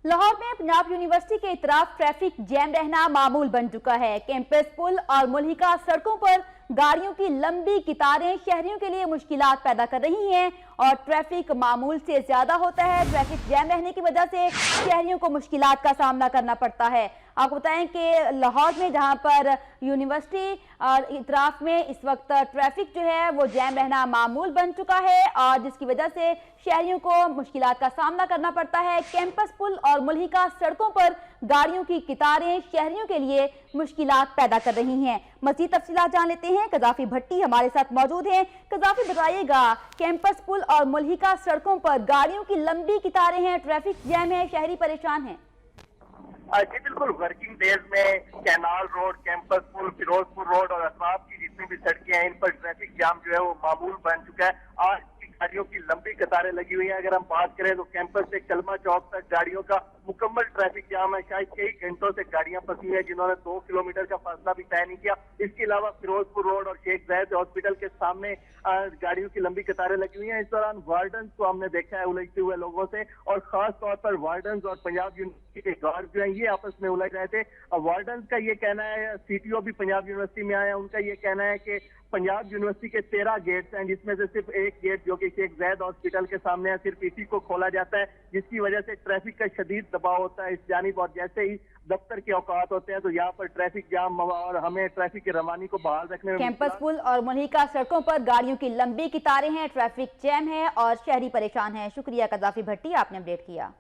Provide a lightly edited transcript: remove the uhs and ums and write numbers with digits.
लाहौर में पंजाब यूनिवर्सिटी के इतराफ traffic jam रहना मामूल बन चुका है। कैंपस पुल और मुल्हिका सड़कों पर गाड़ियों की लंबी कतारें शहरियों के लिए मुश्किलात पैदा कर रही हैं और ट्रैफिक मामूल से ज्यादा होता है। ट्रैफिक जैम रहने की वजह से शहरियों को मुश्किलात का सामना करना पड़ता है। आपको बताएं कि लाहौर में जहां पर यूनिवर्सिटी और इतराफ में इस वक्त ट्रैफिक जो है वो जैम रहना मामूल बन चुका है और जिसकी वजह से शहरियों को मुश्किलात का सामना करना पड़ता है। कैंपस पुल और मुल्हिका सड़कों पर गाड़ियों की कतारें शहरियों के लिए मुश्किलात पैदा कर रही हैं। मज़ीद तफसीलात जान लेते हैं। कज़ाफी भट्टी हमारे साथ मौजूद हैं। कज़ाफी बताइएगा, कैंपस पुल और मुल्हिका सड़कों पर गाड़ियों की लंबी कतारें हैं, ट्रैफिक जैम है, शहरी परेशान हैं। जी बिल्कुल, वर्किंग डेज में कैनाल रोड, कैंपस पुल, फिरोजपुर रोड और अतराफ की जितनी भी सड़कें हैं इन पर ट्रैफिक जाम जो है वो मामूल बन चुका है। आज की गाड़ियों की लंबी कतारें लगी हुई हैं। अगर हम बात करें तो कैंपस से कलमा चौक तक गाड़ियों का मुकम्मल ट्रैफिक जाम है। शायद कई घंटों से गाड़ियां फंसी हैं जिन्होंने 2 किलोमीटर का फासला भी तय नहीं किया। इसके अलावा फिरोजपुर रोड और शेख जायद हॉस्पिटल के सामने गाड़ियों की लंबी कतारें लगी हुई हैं। इस दौरान वार्डन्स को हमने देखा है उलझते हुए लोगों से, और खास तौर पर वार्डन्स और पंजाब यूनिवर्सिटी के गार्ड जो हैं ये आपस में उलझ रहे थे। वार्डन्स का ये कहना है, सीटीओ भी पंजाब यूनिवर्सिटी में आया, उनका ये कहना है कि पंजाब यूनिवर्सिटी के 13 गेट्स हैं जिसमें से सिर्फ एक गेट जो कि शेख जायद हॉस्पिटल के सामने है, सिर्फ इसी को खोला जाता है, जिसकी वजह से ट्रैफिक का शदीद दबाव होता है इस जानिब। और जैसे ही दफ्तर के औकात होते हैं तो यहाँ पर ट्रैफिक जाम और हमें ट्रैफिक की रवानी को बहाल रखने में कैंपस पुल और मुल्हिका सड़कों पर गाड़ियों की लंबी कतारें हैं, ट्रैफिक जैम है और शहरी परेशान है। शुक्रिया कज़ाफी भट्टी, आपने अपडेट किया।